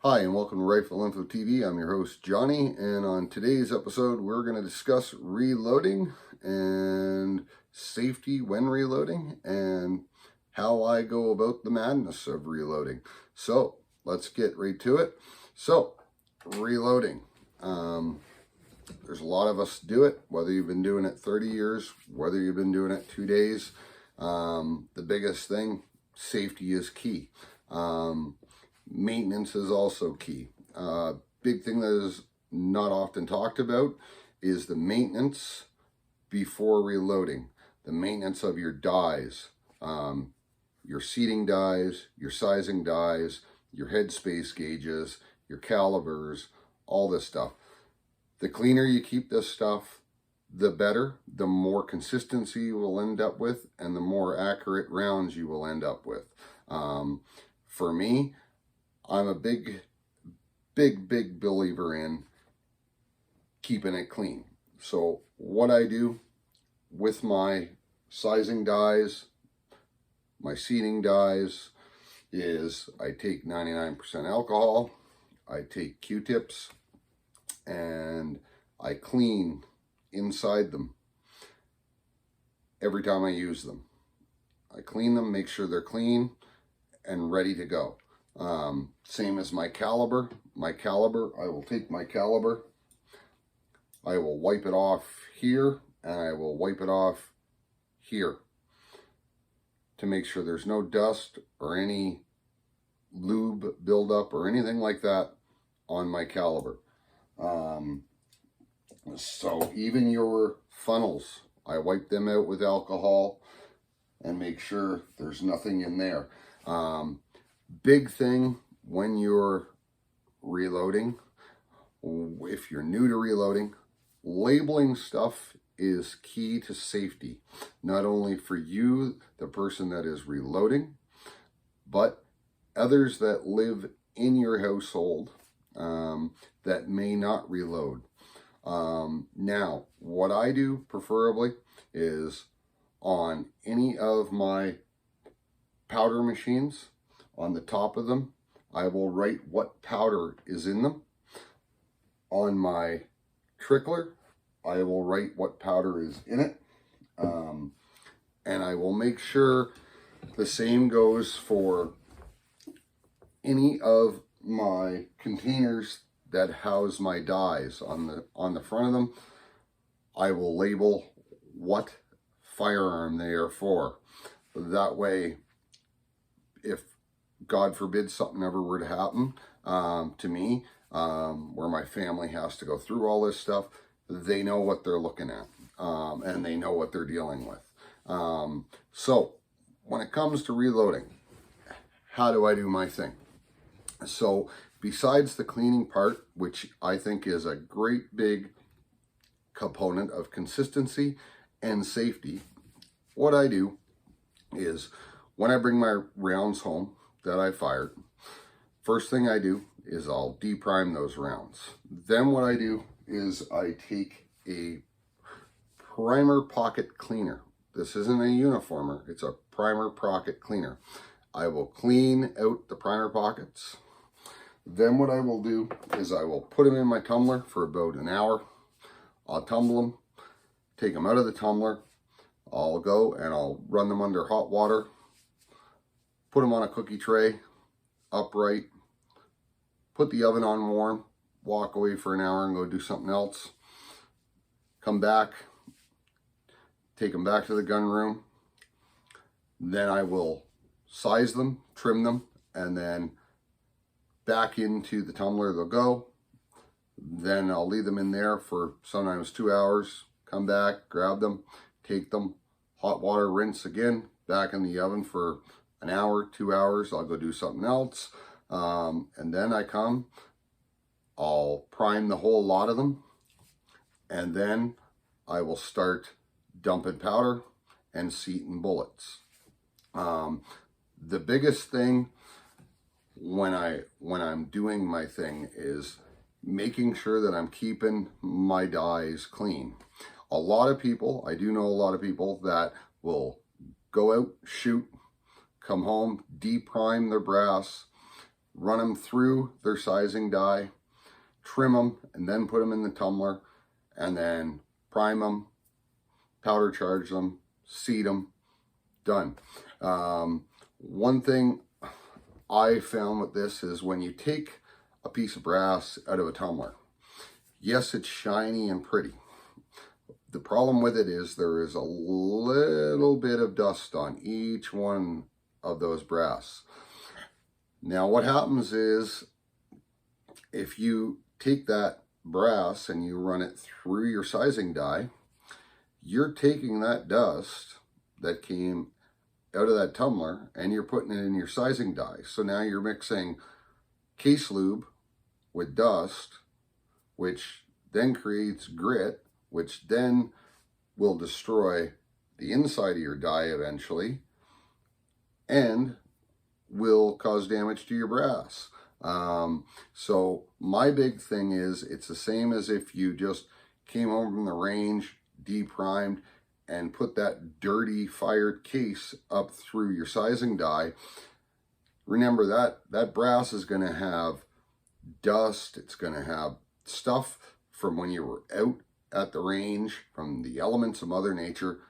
Hi, and welcome to Rifle Info TV. I'm your host, Johnny, and on today's episode, we're going to discuss reloading and safety when reloading and how I go about the madness of reloading. So, let's get right to it. So, reloading. There's a lot of us do it, whether you've been doing it 30 years, whether you've been doing it 2 days. The biggest thing, safety is key. Maintenance is also key. Big thing that is not often talked about is the maintenance before reloading. The maintenance of your dies, your seating dies, your sizing dies, your headspace gauges, your calibers, all this stuff. The cleaner you keep this stuff, the better, the more consistency you will end up with, and the more accurate rounds you will end up with. For me, I'm a big believer in keeping it clean. So what I do with my sizing dies, my seating dies, is I take 99% alcohol, I take Q-tips, and I clean inside them every time I use them. I clean them, make sure they're clean and ready to go. Same as my caliber. My caliber, I will take my caliber, I will wipe it off here, and I will wipe it off here to make sure there's no dust or any lube buildup or anything like that on my caliber. So even your funnels, I wipe them out with alcohol and make sure there's nothing in there. Big thing when you're reloading, if you're new to reloading, labeling stuff is key to safety, not only for you, the person that is reloading, but others that live in your household that may not reload. Now, what I do preferably is on any of my powder machines, on the top of them, I will write what powder is in them. On my trickler, I will write what powder is in it. And I will make sure the same goes for any of my containers that house my dies. On the front of them, I will label what firearm they are for. That way, if God forbid something ever were to happen to me, where my family has to go through all this stuff, they know what they're looking at, and they know what they're dealing with. So when it comes to reloading, how do I do my thing? So besides the cleaning part, which I think is a great big component of consistency and safety, what I do is when I bring my rounds home that I fired, first thing I do is I'll deprime those rounds. Then what I do is I take a primer pocket cleaner. This isn't a uniformer, it's a primer pocket cleaner. I will clean out the primer pockets. Then what I will do is I will put them in my tumbler for about an hour. I'll tumble them, take them out of the tumbler. I'll go and I'll run them under hot water, put them on a cookie tray, upright, put the oven on warm, walk away for an hour and go do something else. Come back, take them back to the gun room. Then I will size them, trim them, and then back into the tumbler they'll go. Then I'll leave them in there for sometimes 2 hours, come back, grab them, take them, hot water, rinse again, back in the oven for an hour, 2 hours, I'll go do something else. And then I come, I'll prime the whole lot of them, and then I will start dumping powder and seating bullets. The biggest thing when I'm doing my thing is making sure that I'm keeping my dies clean. A lot of people, I do know a lot of people that will go out, shoot, come home, deprime their brass, run them through their sizing die, trim them, and then put them in the tumbler, and then prime them, powder charge them, seed them, done. One thing I found with this is when you take a piece of brass out of a tumbler, yes, it's shiny and pretty. The problem with it is there is a little bit of dust on each one of those brass. Now what happens is if you take that brass and you run it through your sizing die, you're taking that dust that came out of that tumbler and you're putting it in your sizing die. So now you're mixing case lube with dust, which then creates grit, which then will destroy the inside of your die eventually and will cause damage to your brass. So my big thing is it's the same as if you just came home from the range, deprimed, and put that dirty fired case up through your sizing die. Remember that brass is going to have dust. It's going to have stuff from when you were out at the range, from the elements of Mother Nature,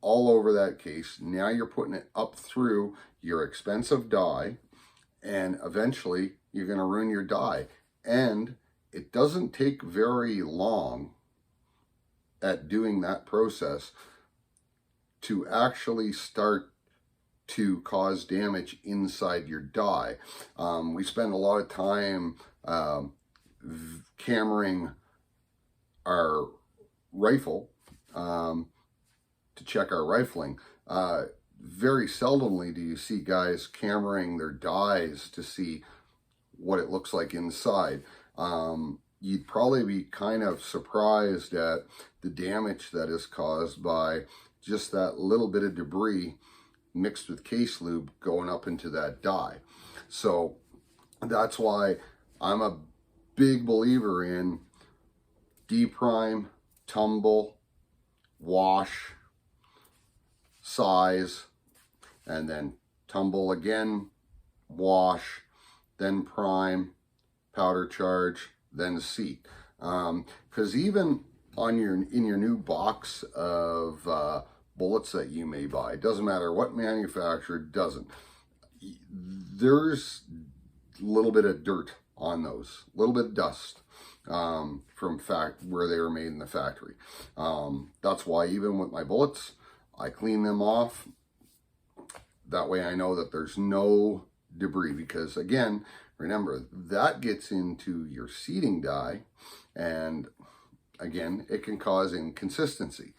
all over that case. Now you're putting it up through your expensive die, and eventually you're going to ruin your die. And it doesn't take very long at doing that process to actually start to cause damage inside your die. We spend a lot of time cameraing our rifle to check our rifling. Very seldomly do you see guys cameraing their dies to see what it looks like inside. You'd probably be kind of surprised at the damage that is caused by just that little bit of debris mixed with case lube going up into that die. So that's why I'm a big believer in deprime, tumble, wash, size, and then tumble again, wash, then prime, powder charge, then seat. Because even on in your new box of bullets that you may buy, it doesn't matter what manufacturer, doesn't, there's a little bit of dirt on those, a little bit of dust from where they were made in the factory. That's why even with my bullets, I clean them off. That way I know that there's no debris, because again, remember, that gets into your seating die, and again, it can cause inconsistency.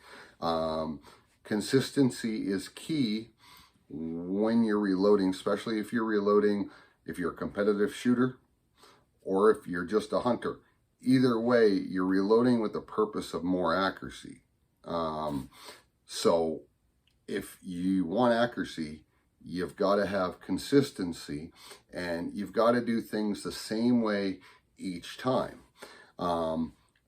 Consistency is key when you're reloading, especially if you're reloading, if you're a competitive shooter or if you're just a hunter. Either way, you're reloading with the purpose of more accuracy. So if you want accuracy, you've got to have consistency, and you've got to do things the same way each time.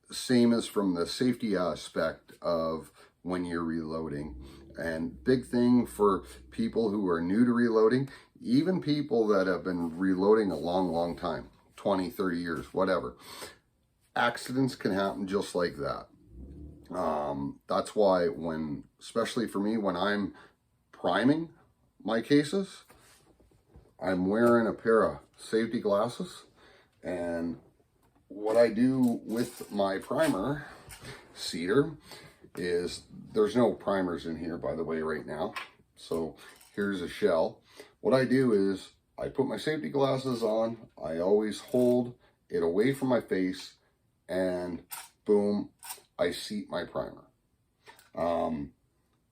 Same as from the safety aspect of when you're reloading. And big thing for people who are new to reloading, even people that have been reloading a long time, 20, 30 years, whatever. Accidents can happen just like that. That's why especially for me, when I'm priming my cases, I'm wearing a pair of safety glasses, and what I do with my primer cedar is, there's no primers in here, by the way, right now. So here's a shell. What I do is I put my safety glasses on. I always hold it away from my face, and boom, I seat my primer.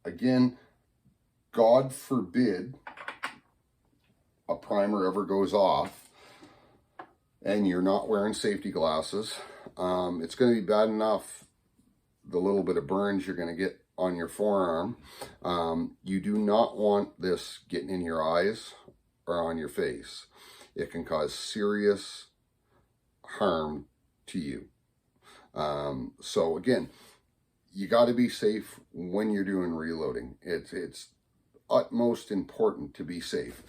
Again, God forbid a primer ever goes off and you're not wearing safety glasses. It's going to be bad enough, the little bit of burns you're going to get on your forearm. You do not want this getting in your eyes or on your face. It can cause serious harm to you. So again, you got to be safe when you're doing reloading. It's utmost important to be safe.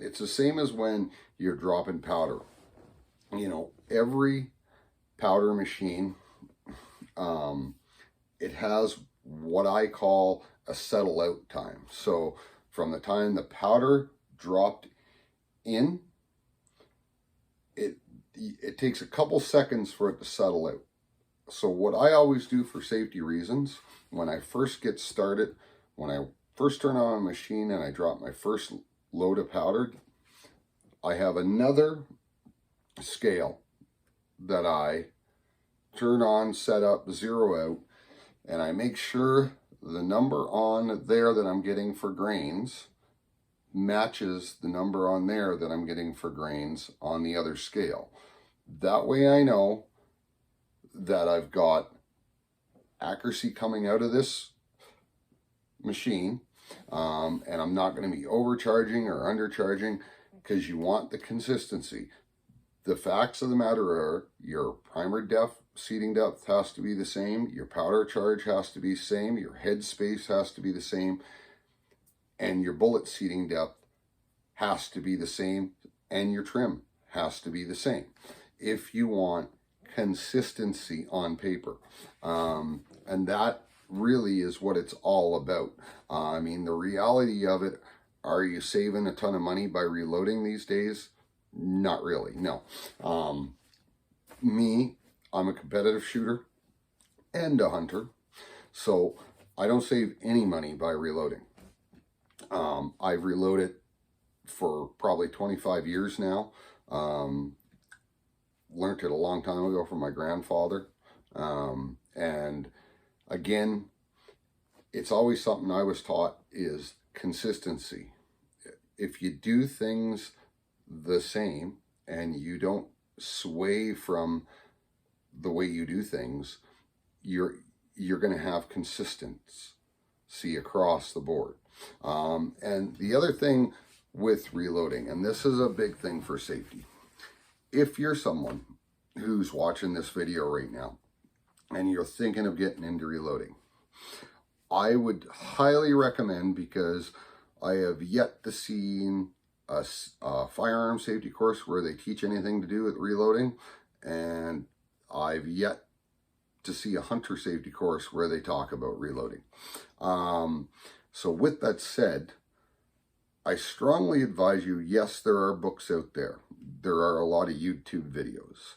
It's the same as when you're dropping powder. You know, every powder machine, it has what I call a settle out time. So from the time the powder dropped in, it takes a couple seconds for it to settle out. So what I always do for safety reasons, when I first get started, when I first turn on a machine and I drop my first load of powder, I have another scale that I turn on, set up, zero out, and I make sure the number on there that I'm getting for grains matches the number on there that I'm getting for grains on the other scale. That way I know that I've got accuracy coming out of this machine, and I'm not going to be overcharging or undercharging, because you want the consistency. The facts of the matter are your primer depth, seating depth has to be the same, your powder charge has to be the same, your head space has to be the same, and your bullet seating depth has to be the same, and your trim has to be the same if you want consistency on paper. And that really is what it's all about. I mean, the reality of it, are you saving a ton of money by reloading these days? Not really, no. I'm a competitive shooter and a hunter, so I don't save any money by reloading. I've reloaded for probably 25 years now. Learned it a long time ago from my grandfather. And again, it's always something I was taught is consistency. If you do things the same and you don't sway from the way you do things, you're going to have consistency across the board. And the other thing with reloading, and this is a big thing for safety, if you're someone who's watching this video right now and you're thinking of getting into reloading, I would highly recommend, because I have yet to see a firearm safety course where they teach anything to do with reloading, and I've yet to see a hunter safety course where they talk about reloading. So with that said, I strongly advise you, yes, there are books out there. There are a lot of YouTube videos.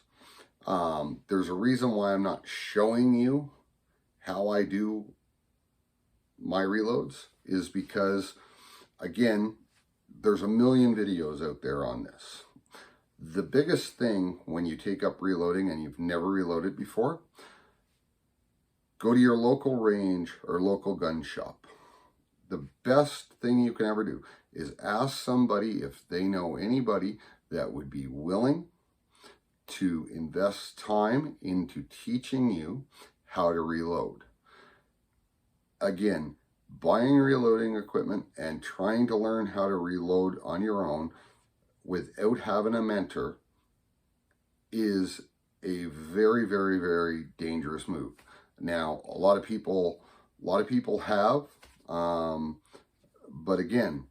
There's a reason why I'm not showing you how I do my reloads, is because, again, there's a million videos out there on this. The biggest thing when you take up reloading and you've never reloaded before, go to your local range or local gun shop. The best thing you can ever do is ask somebody if they know anybody that would be willing to invest time into teaching you how to reload. Again, buying reloading equipment and trying to learn how to reload on your own without having a mentor is a very, very, very dangerous move. Now, a lot of people have, but again,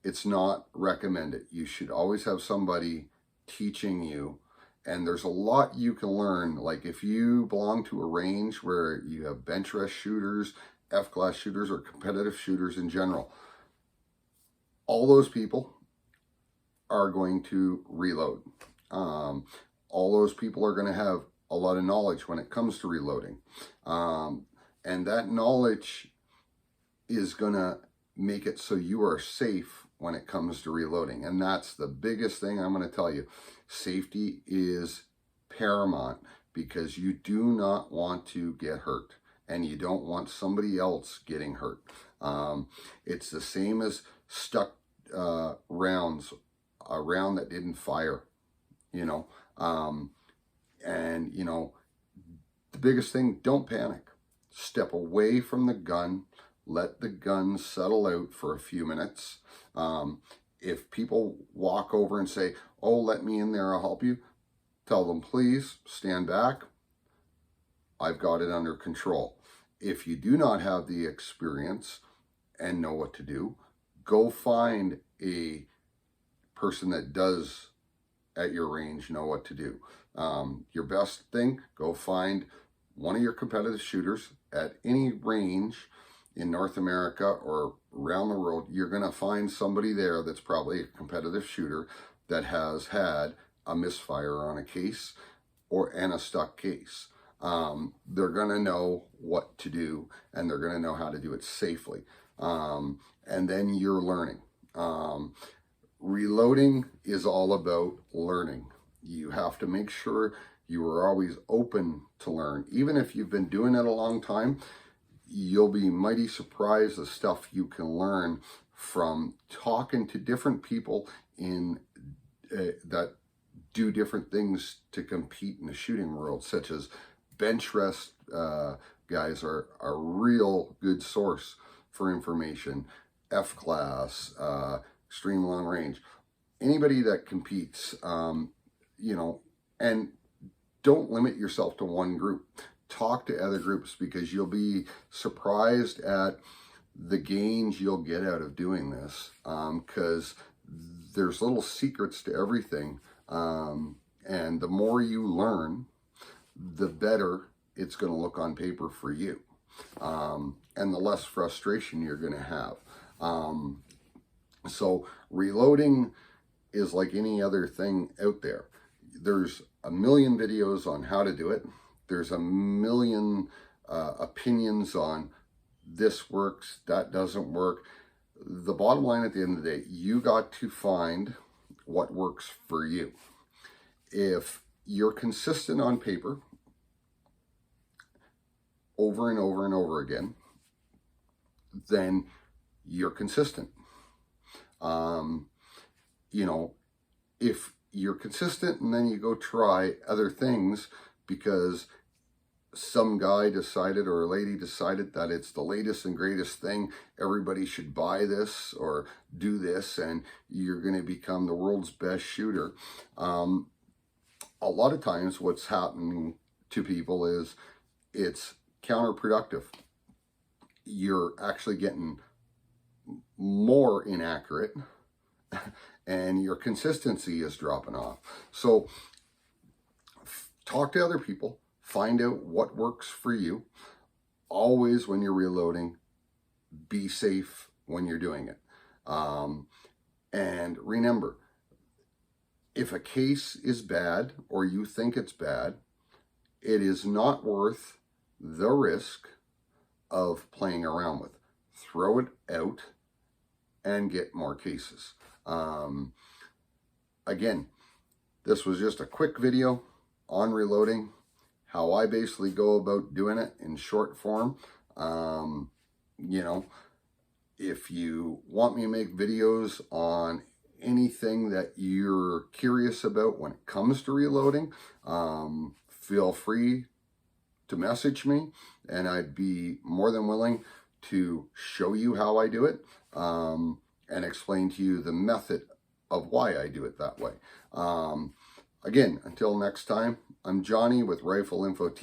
it's not recommended. You should always have somebody teaching you, and there's a lot you can learn. Like if you belong to a range where you have bench rest shooters, F-class shooters, or competitive shooters in general, all those people are going to reload. All those people are going to have a lot of knowledge when it comes to reloading. And that knowledge is going to make it so you are safe when it comes to reloading. And that's the biggest thing I'm going to tell you. Safety is paramount, because you do not want to get hurt, and you don't want somebody else getting hurt. It's the same as stuck rounds, a round that didn't fire, you know. And, you know, the biggest thing, don't panic. Step away from the gun. Let the gun settle out for a few minutes. If people walk over and say, oh, let me in there, I'll help you, tell them, please stand back. I've got it under control. If you do not have the experience and know what to do, go find a person that does at your range know what to do. Your best thing, go find one of your competitive shooters at any range in North America or around the world. You're going to find somebody there that's probably a competitive shooter that has had a misfire on a case and a stuck case. They're going to know what to do, and they're going to know how to do it safely. And then you're learning. Reloading is all about learning. You have to make sure you are always open to learn. Even if you've been doing it a long time, you'll be mighty surprised the stuff you can learn from talking to different people in that do different things to compete in the shooting world, such as bench rest guys are a real good source for information. F-class, extreme long range, anybody that competes, you know, and don't limit yourself to one group. Talk to other groups, because you'll be surprised at the gains you'll get out of doing this, because there's little secrets to everything, and the more you learn, the better it's going to look on paper for you, and the less frustration you're going to have. So reloading is like any other thing out there. There's a million videos on how to do it. There's a million opinions on this works, that doesn't work. The bottom line at the end of the day, you got to find what works for you. If you're consistent on paper over and over and over again, then you're consistent. You know, if you're consistent and then you go try other things because some guy decided or a lady decided that it's the latest and greatest thing, everybody should buy this or do this, and you're going to become the world's best shooter. A lot of times what's happening to people is it's counterproductive. You're actually getting more inaccurate and your consistency is dropping off. So talk to other people, find out what works for you. Always, when you're reloading, be safe when you're doing it. And remember, if a case is bad or you think it's bad, it is not worth the risk of playing around with. Throw it out and get more cases. Again, this was just a quick video on reloading, how I basically go about doing it in short form. You know, if you want me to make videos on anything that you're curious about when it comes to reloading, feel free to message me, and I'd be more than willing to show you how I do it, and explain to you the method of why I do it that way. Again, until next time, I'm Johnny with Rifle Info TV.